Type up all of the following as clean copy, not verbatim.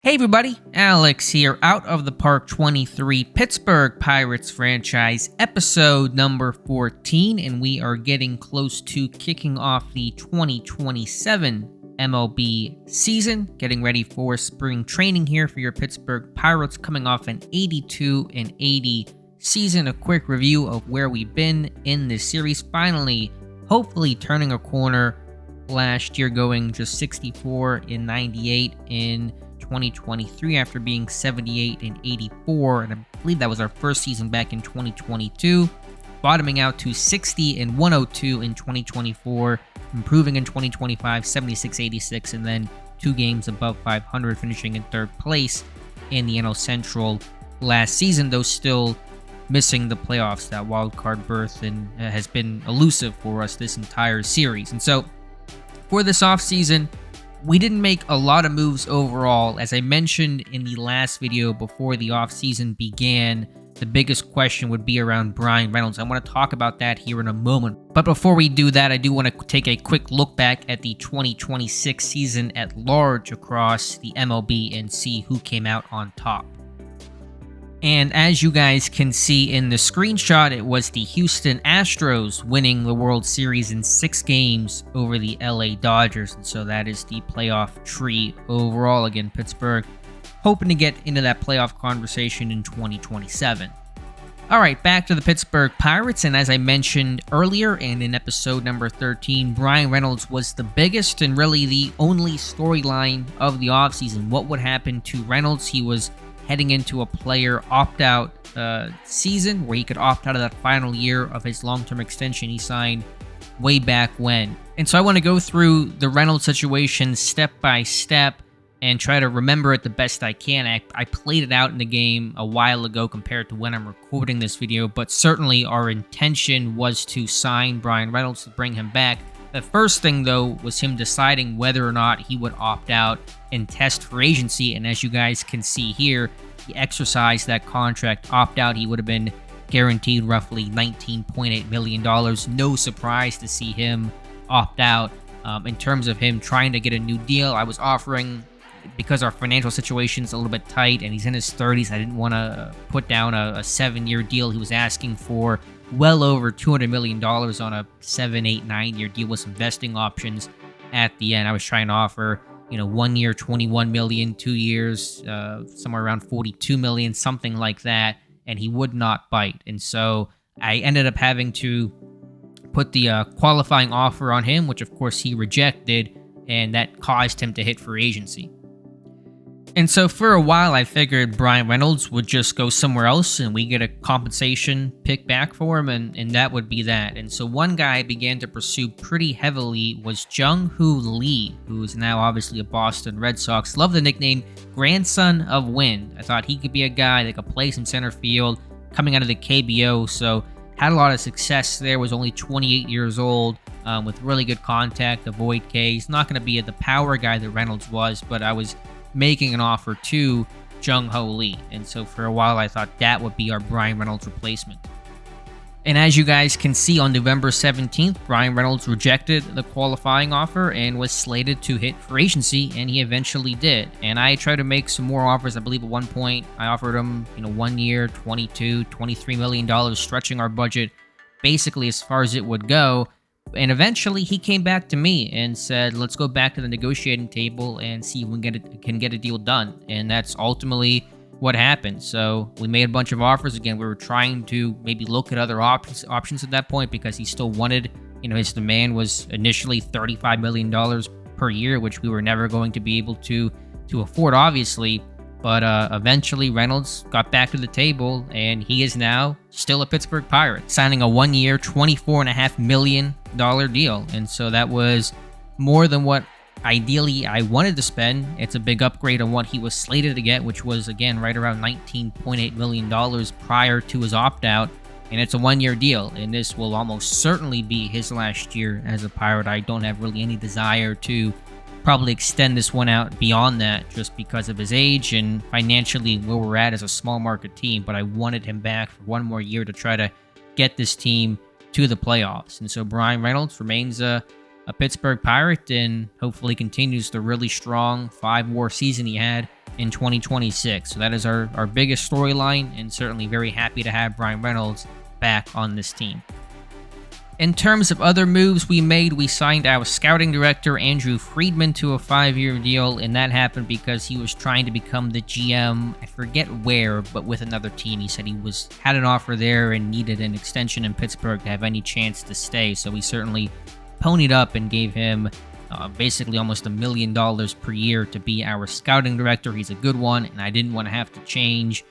Hey everybody, Alex here, Out of the Park 23, Pittsburgh Pirates franchise, episode number 14, and we are getting close to kicking off the 2027 MLB season, getting ready for spring training here for your Pittsburgh Pirates, coming off an 82-80 season. A quick review of where we've been in this series, finally, hopefully turning a corner. Last year going just 64-98 in 2023 after being 78-84, and I believe that was our first season back in 2022, bottoming out to 60-102 in 2024, improving in 2025, 76-86, and then 2 games above 500, finishing in 3rd place in the NL Central last season, though still missing the playoffs. That wild card berth and has been elusive for us this entire series. And so for this offseason, we didn't make a lot of moves overall. As I mentioned in the last video before the offseason began, the biggest question would be around Bryan Reynolds. I want to talk about that here in a moment. But before we do that, I do want to take a quick look back at the 2026 season at large across the MLB and see who came out on top. And as you guys can see in the screenshot, it was the Houston Astros winning the World Series in 6 games over the LA Dodgers. And so that is the playoff tree overall. Again, Pittsburgh hoping to get into that playoff conversation in 2027. All right, back to the Pittsburgh Pirates. And as I mentioned earlier and in episode number 13, Bryan Reynolds was the biggest and really the only storyline of the offseason. What would happen to Reynolds? He was heading into a player opt-out season where he could opt out of that final year of his long-term extension he signed way back when. And so I want to go through the Reynolds situation step by step and try to remember it the best I can. I played it out in the game a while ago compared to when I'm recording this video, but certainly our intention was to sign Bryan Reynolds to bring him back. The first thing, though, was him deciding whether or not he would opt out and test for agency. And as you guys can see here, he exercised that contract opt-out. He would have been guaranteed roughly $19.8 million. No surprise to see him opt out. In terms of him trying to get a new deal, I was offering, because our financial situation's a little bit tight and he's in his 30s, I didn't want to put down a 7-year deal. He was asking for well over $200 million on a 7, 8, 9-year deal with some vesting options at the end. I was trying to offer, 1 year, $21 million, 2 years, somewhere around $42 million, something like that, and he would not bite. And so I ended up having to put the qualifying offer on him, which of course he rejected, and that caused him to hit free agency. And so for a while, I figured Bryan Reynolds would just go somewhere else and we get a compensation pick back for him, and that would be that. And so one guy I began to pursue pretty heavily was Jung-Hoo Lee, who is now obviously a Boston Red Sox. Love the nickname Grandson of Wind. I thought he could be a guy that could play some center field coming out of the KBO, so had a lot of success there, was only 28 years old, with really good contact, avoid K. He's not going to be the power guy that Reynolds was, but I was making an offer to Jung-Hoo Lee. And so for a while, I thought that would be our Bryan Reynolds replacement. And as you guys can see, on November 17th, Bryan Reynolds rejected the qualifying offer and was slated to hit free agency, and he eventually did. And I tried to make some more offers. I believe at one point, I offered him, 1 year, $23 million, stretching our budget basically as far as it would go. And eventually, he came back to me and said, let's go back to the negotiating table and see if we can get a deal done. And that's ultimately what happened. So we made a bunch of offers. Again, we were trying to maybe look at other options at that point because he still wanted, his demand was initially $35 million per year, which we were never going to be able to afford, obviously. But eventually, Reynolds got back to the table, and he is now still a Pittsburgh Pirate, signing a 1-year, $24.5 million deal. And so that was more than what ideally I wanted to spend. It's a big upgrade on what he was slated to get, which was, again, right around $19.8 million prior to his opt-out. And it's a 1-year deal, and this will almost certainly be his last year as a Pirate. I don't have really any desire to probably extend this one out beyond that just because of his age and financially where we're at as a small market team, but I wanted him back for 1 more year to try to get this team to the playoffs. And so Bryan Reynolds remains a Pittsburgh Pirate and hopefully continues the really strong 5-war season he had in 2026. So that is our biggest storyline, and certainly very happy to have Bryan Reynolds back on this team. In terms of other moves we made, we signed our scouting director, Andrew Friedman, to a 5-year deal, and that happened because he was trying to become the GM, I forget where, but with another team. He said he had an offer there and needed an extension in Pittsburgh to have any chance to stay, so we certainly ponied up and gave him basically almost $1 million per year to be our scouting director. He's a good one, and I didn't want to have to change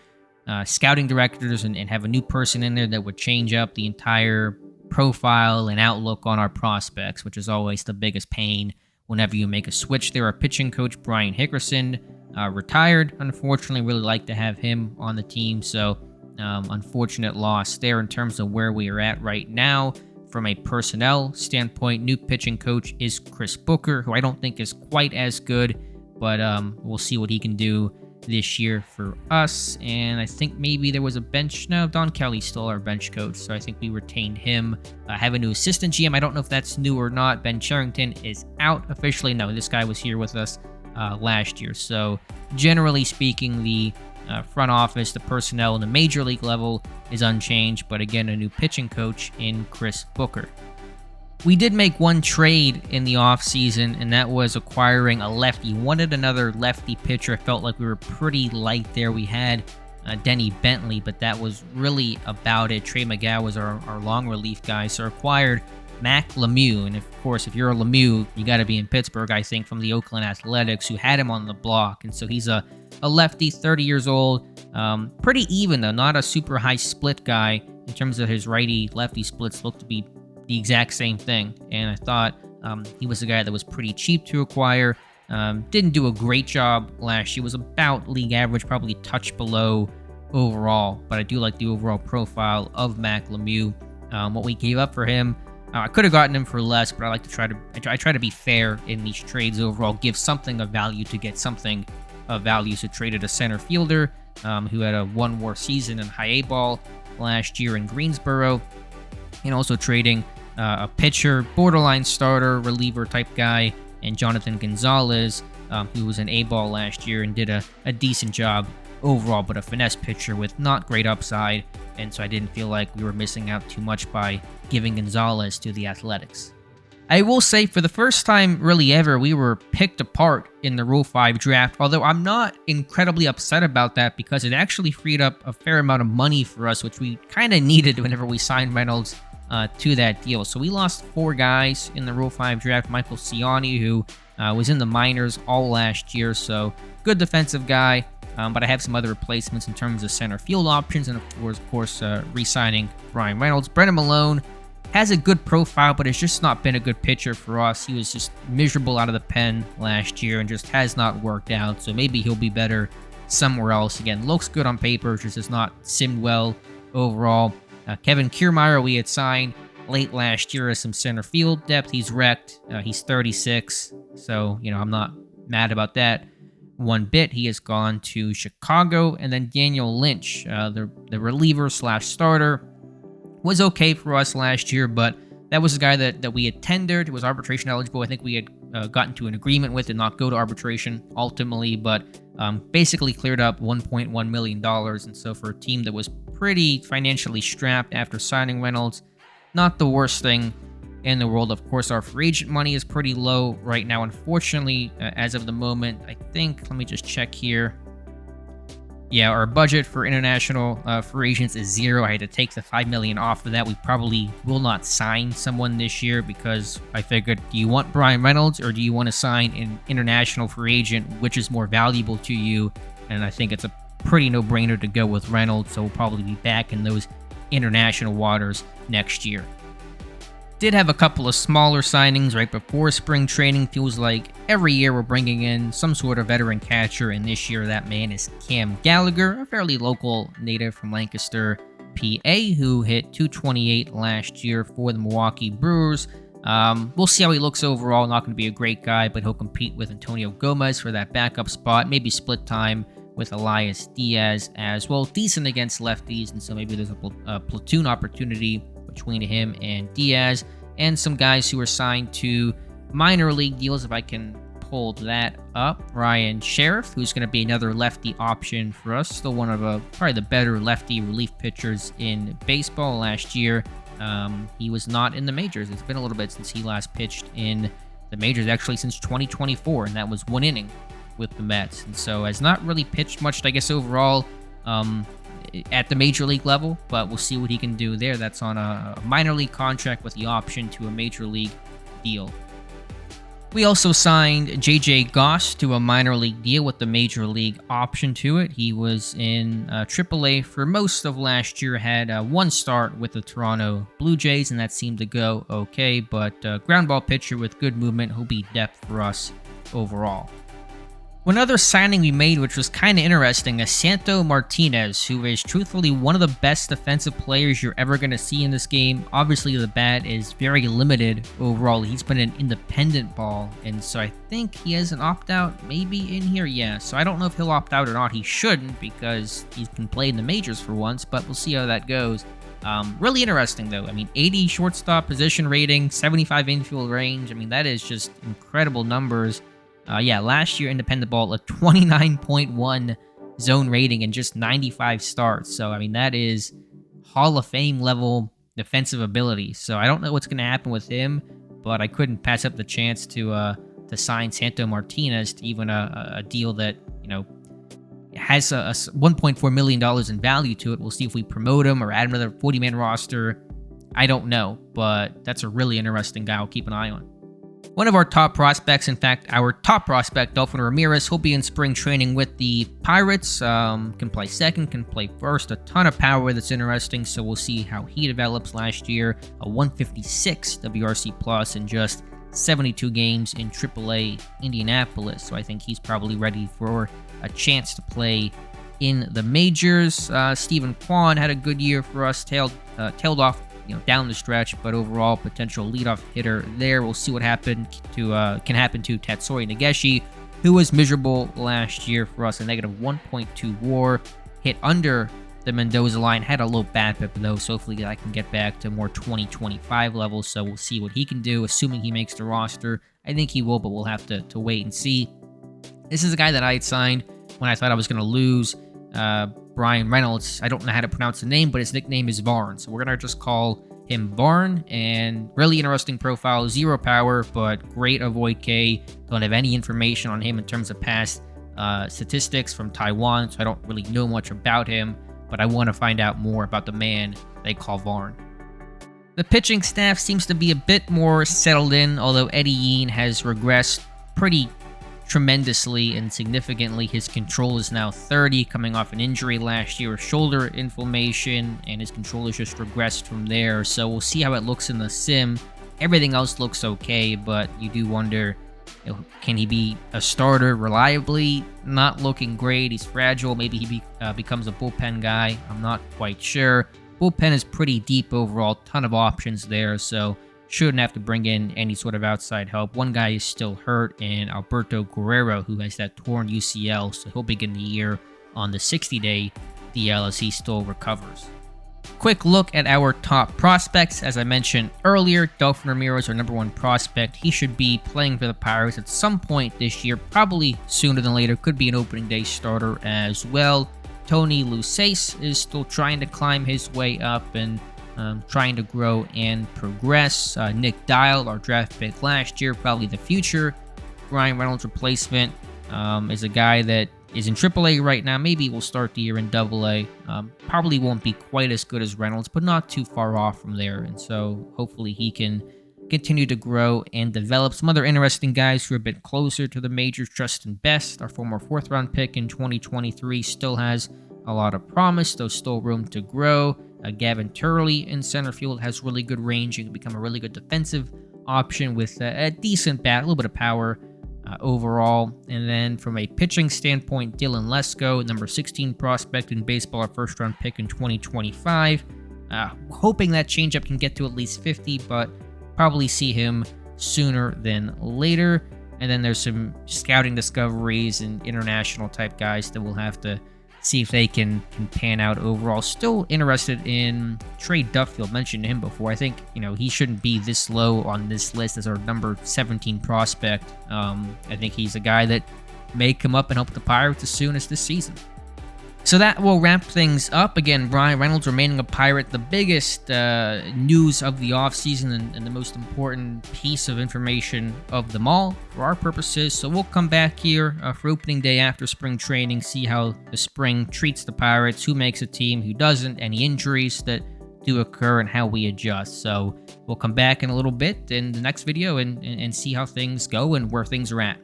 scouting directors and have a new person in there that would change up the entire profile and outlook on our prospects, which is always the biggest pain whenever you make a switch there. Our pitching coach, Brian Hickerson, retired. Unfortunately, really like to have him on the team, so unfortunate loss there in terms of where we are at right now. From a personnel standpoint, new pitching coach is Chris Booker, who I don't think is quite as good, but we'll see what he can do this year for us. And I think maybe there was a bench. No, Don Kelly's still our bench coach, so I think we retained him. Have a new assistant GM. I don't know if that's new or not. Ben Charrington is out officially. No, this guy was here with us last year. So generally speaking, the front office, the personnel in the major league level is unchanged, but again, a new pitching coach in Chris Booker. We did make one trade in the offseason, and that was acquiring a lefty. Wanted another lefty pitcher. Felt like we were pretty light there. We had Denny Bentley, but that was really about it. Trey McGow was our long relief guy, so acquired Mac Lemieux. And of course, if you're a Lemieux, you got to be in Pittsburgh, I think, from the Oakland Athletics, who had him on the block. And so he's a lefty, 30 years old. Pretty even, though, not a super high split guy. In terms of his righty-lefty splits, looked to be the exact same thing, and I thought he was a guy that was pretty cheap to acquire. Didn't do a great job last year. Was about league average, probably a touch below overall, but I do like the overall profile of Mac Lemieux. What we gave up for him, I could have gotten him for less, but I like to try to be fair in these trades overall. Give something of value to get something of value. So traded a center fielder who had a one WAR season in high A ball last year in Greensboro, and also trading a pitcher, borderline starter, reliever type guy, and Jonathan Gonzalez, who was an A-ball last year and did a decent job overall, but a finesse pitcher with not great upside, and so I didn't feel like we were missing out too much by giving Gonzalez to the Athletics. I will say, for the first time really ever, we were picked apart in the Rule 5 draft, although I'm not incredibly upset about that because it actually freed up a fair amount of money for us, which we kind of needed whenever we signed Reynolds to that deal. So we lost 4 guys in the Rule 5 draft. Michael Ciani, who was in the minors all last year, so good defensive guy, but I have some other replacements in terms of center field options, and of course re-signing Bryan Reynolds. Brennan Malone has a good profile, but has just not been a good pitcher for us. He was just miserable out of the pen last year and just has not worked out, so maybe he'll be better somewhere else. Again, looks good on paper, just has not simmed well overall. Kevin Kiermaier, we had signed late last year as some center field depth. He's wrecked. He's 36, so, I'm not mad about that one bit. He has gone to Chicago. And then Daniel Lynch, the reliever / starter, was okay for us last year, but that was a guy that we had tendered. It was arbitration eligible. I think we had gotten to an agreement with and not go to arbitration ultimately, but basically cleared up $1.1 million. And so for a team that was pretty financially strapped after signing Reynolds, not the worst thing in the world. Of course, our free agent money is pretty low right now, unfortunately, as of the moment. I think, let me just check here. Yeah, our budget for international free agents is 0. I had to take the $5 million off of that. We probably will not sign someone this year because I figured, do you want Bryan Reynolds or do you want to sign an international free agent, which is more valuable to you? And I think it's a pretty no-brainer to go with Reynolds, so we'll probably be back in those international waters next year. Did have a couple of smaller signings right before spring training. Feels like every year we're bringing in some sort of veteran catcher, and this year that man is Cam Gallagher, a fairly local native from Lancaster, PA, who hit .228 last year for the Milwaukee Brewers. We'll see how he looks overall. Not going to be a great guy, but he'll compete with Antonio Gomez for that backup spot. Maybe split time with Elias Diaz as well. Decent against lefties, and so maybe there's a platoon opportunity between him and Diaz, and some guys who are signed to minor league deals. If I can pull that up. Ryan Sheriff, who's going to be another lefty option for us. Still one of probably the better lefty relief pitchers in baseball. Last year, he was not in the majors. It's been a little bit since he last pitched in the majors, actually since 2024, and that was 1 inning with the Mets. And so has not really pitched much, I guess, overall at the major league level, but we'll see what he can do there. That's on a minor league contract with the option to a major league deal. We also signed J.J. Goss to a minor league deal with the major league option to it. He was in AAA for most of last year, had one start with the Toronto Blue Jays, and that seemed to go okay, but ground ball pitcher with good movement. He'll be depth for us overall. One other signing we made, which was kind of interesting, is Santo Martinez, who is truthfully one of the best defensive players you're ever going to see in this game. Obviously, the bat is very limited overall. He's been an independent ball, and so I think he has an opt-out maybe in here. Yeah, so I don't know if he'll opt out or not. He shouldn't because he can play in the majors for once, but we'll see how that goes. Really interesting, though. I mean, 80 shortstop position rating, 75 infield range. I mean, that is just incredible numbers. Last year, independent ball, a 29.1 zone rating and just 95 starts. So, I mean, that is Hall of Fame level defensive ability. So, I don't know what's going to happen with him, but I couldn't pass up the chance to sign Santo Martinez to even a deal that, has a $1.4 million in value to it. We'll see if we promote him or add another 40-man roster. I don't know, but that's a really interesting guy I'll keep an eye on. One of our top prospects, in fact, our top prospect, Dolphin Ramirez, he'll be in spring training with the Pirates. Can play second, can play first. A ton of power that's interesting, so we'll see how he develops. Last year, a 156 WRC plus in just 72 games in AAA Indianapolis. So I think he's probably ready for a chance to play in the majors. Stephen Kwan had a good year for us, tailed off down the stretch, but overall potential leadoff hitter there. We'll see what can happen to Tatsuri Nageshi, who was miserable last year for us, a negative 1.2 WAR, hit under the Mendoza line, had a low BABIP though, so hopefully I can get back to more 2025 levels. So we'll see what he can do, assuming he makes the roster. I think he will, but we'll have to wait and see. This is a guy that I had signed when I thought I was going to lose. Bryan Reynolds, I don't know how to pronounce the name, but his nickname is Varn, so we're going to just call him Varn, and really interesting profile, 0 power, but great avoid K. Don't have any information on him in terms of past statistics from Taiwan, so I don't really know much about him, but I want to find out more about the man they call Varn. The pitching staff seems to be a bit more settled in, although Eddie Yean has regressed pretty tremendously and significantly. His control is now 30, coming off an injury last year, shoulder inflammation, and his control has just regressed from there. So we'll see how it looks in the sim. Everything else looks okay, but you do wonder, can he be a starter reliably? Not looking great. He's fragile. Maybe he becomes a bullpen guy. I'm not quite sure. Bullpen is pretty deep overall, ton of options there, so shouldn't have to bring in any sort of outside help. One guy is still hurt, and Alberto Guerrero, who has that torn UCL, so he'll begin the year on the 60-day DL as he still recovers. Quick look at our top prospects. As I mentioned earlier, Dolphin Ramirez, our number 1 prospect. He should be playing for the Pirates at some point this year, probably sooner than later. Could be an opening day starter as well. Tony Luces is still trying to climb his way up and trying to grow and progress. Nick Dial, our draft pick last year, probably the future Ryan Reynolds replacement, is a guy that is in AAA right now. Maybe will start the year in AA. Probably won't be quite as good as Reynolds, but not too far off from there. And so hopefully he can continue to grow and develop. Some other interesting guys who are a bit closer to the majors. Justin Best, our former 4th-round pick in 2023, still has a lot of promise, though still room to grow. Gavin Turley in center field has really good range. He can become a really good defensive option with a decent bat, a little bit of power overall. And then from a pitching standpoint, Dylan Lesko, number 16 prospect in baseball, our 1st-round pick in 2025. Hoping that changeup can get to at least 50, but probably see him sooner than later. And then there's some scouting discoveries and international type guys that we'll have to see if they can pan out overall. Still interested in Trey Duffield. Mentioned him before. I think, he shouldn't be this low on this list as our number 17 prospect. I think he's a guy that may come up and help the Pirates as soon as this season. So that will wrap things up. Again, Bryan Reynolds remaining a Pirate, the biggest news of the offseason and the most important piece of information of them all for our purposes. So we'll come back here for opening day after spring training, see how the spring treats the Pirates, who makes a team, who doesn't, any injuries that do occur, and how we adjust. So we'll come back in a little bit in the next video and see how things go and where things are at.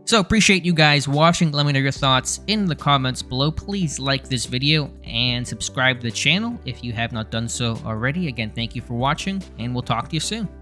So appreciate you guys watching. Let me know your thoughts in the comments below. Please like this video and subscribe to the channel if you have not done so already. Again, thank you for watching, and we'll talk to you soon.